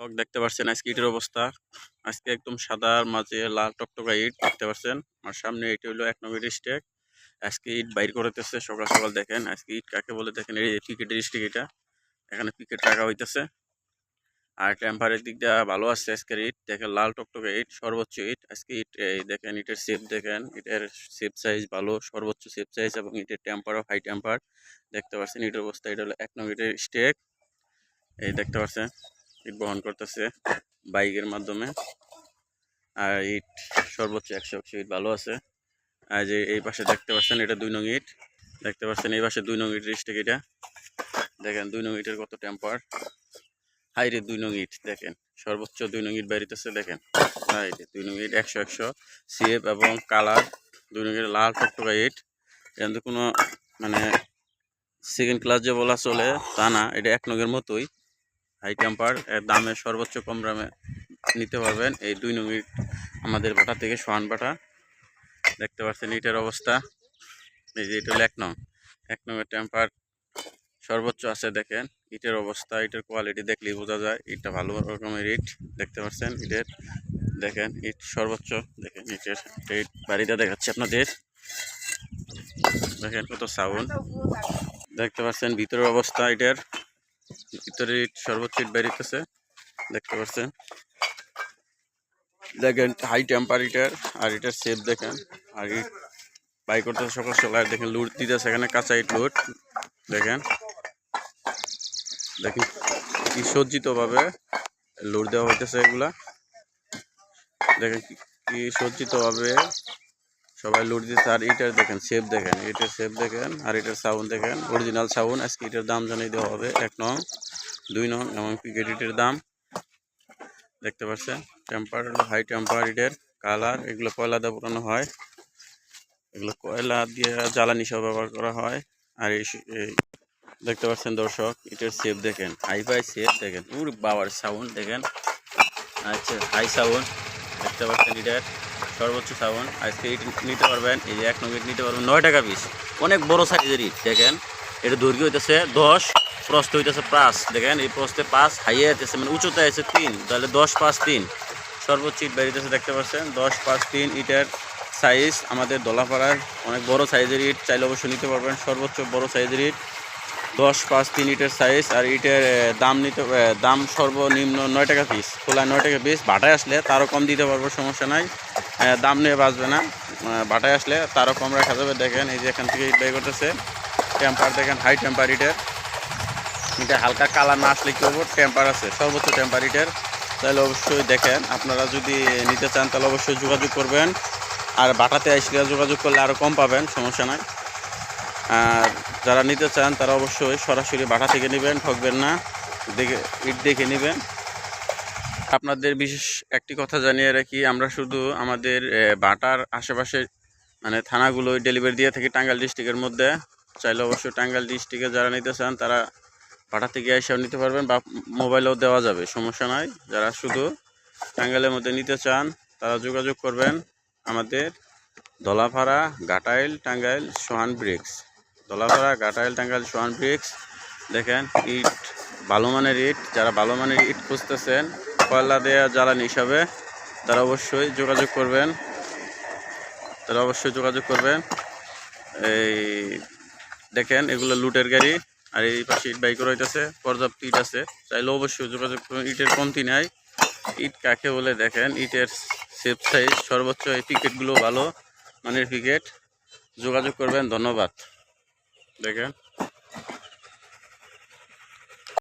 দেখতে পাচ্ছেন আজকে ইটের অবস্থা। আজকে একদম সাদার মাঝে লাল টকটকা ইট দেখতে পাচ্ছেন। আমার সামনে এটা হলো 1 নং ইটের স্টেক। আজকে ইট বাইর করতেছে সকাল সকাল। দেখেন আজকে ইট কাকে বলে, দেখেন এই পিকেটের স্টেক এটা। এখানে পিকেট রাখা হইতেছে। আর টেম্পারের দিক দিয়ে ভালো আছে আজকের ইট। দেখেন লাল টকটকা ইট, সর্বোচ্চ ইট আজকে ইট। এই দেখেন ইটের শেপ, দেখেন ইটের শেপ সাইজ ভালো, সর্বোচ্চ শেপ সাইজ, এবং ইটের টেম্পারও হাই টেম্পার দেখতে পাচ্ছেন। ইটের অবস্থা এটা হলো 1 নং ইটের স্টেক। এই দেখতে পাচ্ছেন ইট বহন করতেছে বাইকের মাধ্যমে। আর ইট সর্বোচ্চ 100 ইট ভালো আছে। আর যে এই পাশে দেখতে পাচ্ছেন এটা 2 নং ইট দেখতে পাচ্ছেন। এই পাশে 2 নং ইটের স্টেক এটা। দেখেন 2 নং ইটের কত টেম্পার, হাইরে 2 নং ইট দেখেন, সর্বোচ্চ 2 নং ইট বেরিতেছে। দেখেন হাইরে 2 নং ইট 100 সিএফ এবং কালার 2 নং ইট লাল টকটকা ইট। এর কোনো মানে সেকেন্ড ক্লাস যে বলা চলে তা না, এটা 1 নং এর মতোই হাই টেম্পার। এর দামে সর্বোচ্চ কম দামে নিতে পারবেন এই 2 নং ইট আমাদের বাটা থেকে, সোহান বাটা। দেখতে পাচ্ছেন ইটের অবস্থা। এই যে এটা হলো 1 নং এর টেম্পার সর্বোচ্চ আছে। দেখেন ইটের অবস্থা, ইটের কোয়ালিটি দেখলেই বোঝা যায় ইটটা ভালো রকমের ইট। দেখতে পাচ্ছেন ইটের, দেখেন ইট সর্বোচ্চ। দেখেন ইটের ইট বাড়িটা দেখাচ্ছে আপনাদের। দেখেন কত সাউন্ড। দেখতে পাচ্ছেন ভিতরের অবস্থা ইটের, ভিতরে ইট সর্বোচ্চ ইট বেরিতেছে। দেখতে পাচ্ছেন, দেখেন হাই টেম্পার ইটের। আর ইটের শেপ দেখেন। আর ইট বাই করতেছে সকাল সকাল। দেখেন লুট দিতেছে এখানে, কাঁচা ইট লুট। দেখেন দেখেন কি সজ্জিতভাবে লোড দেওয়া হইতেছে এগুলা। দেখেন কি সজ্জিতভাবে সবাই লোড দিচ্ছে। আর ইটার দেখেন শেপ, দেখেন ইটের শেপ দেখেন। আর এটার সাউন্ড দেখেন, অরিজিনাল সাউন্ড। আজকে ইটের দাম জানিয়ে দেওয়া হবে 1 নং, 2 নং এবং পিকেট ইটের দাম। দেখতে পাচ্ছেন টেম্পার হলো হাই টেম্পার ইটের। কালার এগুলো কয়লা দিয়ে পুরানো হয়, এগুলো কয়লা দিয়ে জ্বালানি সব ব্যবহার করা হয়। আর এই দেখতে পাচ্ছেন দর্শক ইটের শেপ দেখেন, হাই ফাই শেপ দেখেন। পুরো বাবার সাউন্ড দেখেন। আচ্ছা হাই সাউন্ড দেখতে পাচ্ছেন ইটের সর্বোচ্চ সাউন্ড। আজকে ইট নিতে পারবেন এই যে 1 নং ইট নিতে পারবেন 9 টাকা পিস। অনেক বড় সাইজের ইট। দেখেন এটা দৈর্ঘ্য হইতেছে 10, প্রস্থ হইতেছে 5। দেখেন এই প্রস্থে 5, হাইয়ে হইতেছে মানে উঁচুতে আছে 3, তাহলে 10, 5, 3 সর্বোচ্চ ইট বেরিতেছে। দেখতে পাচ্ছেন 10, 5, 3 ইটের সাইজ। আমাদের দলাপাড়ার অনেক বড় সাইজের ইট, চাইলে অবশ্যই নিতে পারবেন। সর্বোচ্চ বড় সাইজের ইট 10, 5, 3 ইটের সাইজ। আর ইটের দাম সর্বনিম্ন 9 টাকা পিস, খোলায় 9 টাকা পিস। বাটায় আসলে তারও কম দিতে পারবো, সমস্যা নাই। দাম নিয়ে বাঁচবে না, বাটায় আসলে তারও কম রাখা যাবে। দেখেন এই যে এখান থেকে ইট বাই করতেছে। টেম্পার দেখেন হাই টেম্পার ইটের। এটা হালকা কালার না আসলে কি হবো, টেম্পার আছে সর্বোচ্চ টেম্পার ইটের। তাহলে অবশ্যই দেখেন, আপনারা যদি নিতে চান তাহলে অবশ্যই যোগাযোগ করবেন। আর বাটাতে আসলে যোগাযোগ করলে আরও কম পাবেন, সমস্যা নাই। আর যারা নিতে চান তারা অবশ্যই সরাসরি বাটা থেকে নেবেন, ঠকবেন না, দেখে ইট দেখে নেবেন। আপনাদের বিশেষ একটি কথা জানিয়ে রাখি, আমরা শুধু আমাদের বাটার আশেপাশে মানে থানাগুলো ডেলিভারি দিয়ে থাকি টাঙ্গাইল ডিস্ট্রিক্টের মধ্যে। চাইলে অবশ্যই টাঙ্গাইল ডিস্ট্রিক্টে যারা নিতে চান তারা বাটা থেকে এসেও নিতে পারবেন, বা মোবাইলেও দেওয়া যাবে, সমস্যা নাই। যারা শুধু টাঙ্গাইলের মধ্যে নিতে চান তারা যোগাযোগ করবেন আমাদের দলাপাড়া, ঘাটাইল, টাঙ্গাইল, সোহান ব্রিক্স। দলাপাড়া, ঘাটাইল, টাঙ্গাইল, সোহান ব্রিক্স। দেখেন ইট ভালো মানের ইট। যারা ভালো মানের ইট খুঁজতেছেন কয়লা দেওয়া জ্বালানি হিসাবে, তারা অবশ্যই যোগাযোগ করবেন, এই দেখেন এগুলো লুটের গাড়ি। আর এই পাশে ইট বাইক রইতেছে, পর্যাপ্ত ইট আছে, চাইলে অবশ্যই যোগাযোগ করবেন। ইটের কমতি নাই। ইট কাকে বলে দেখেন, ইটের শেপ সাইজ সর্বোচ্চ। এই পিকেটগুলো ভালো মানের পিকেট, যোগাযোগ করবেন। ধন্যবাদ। দেখেন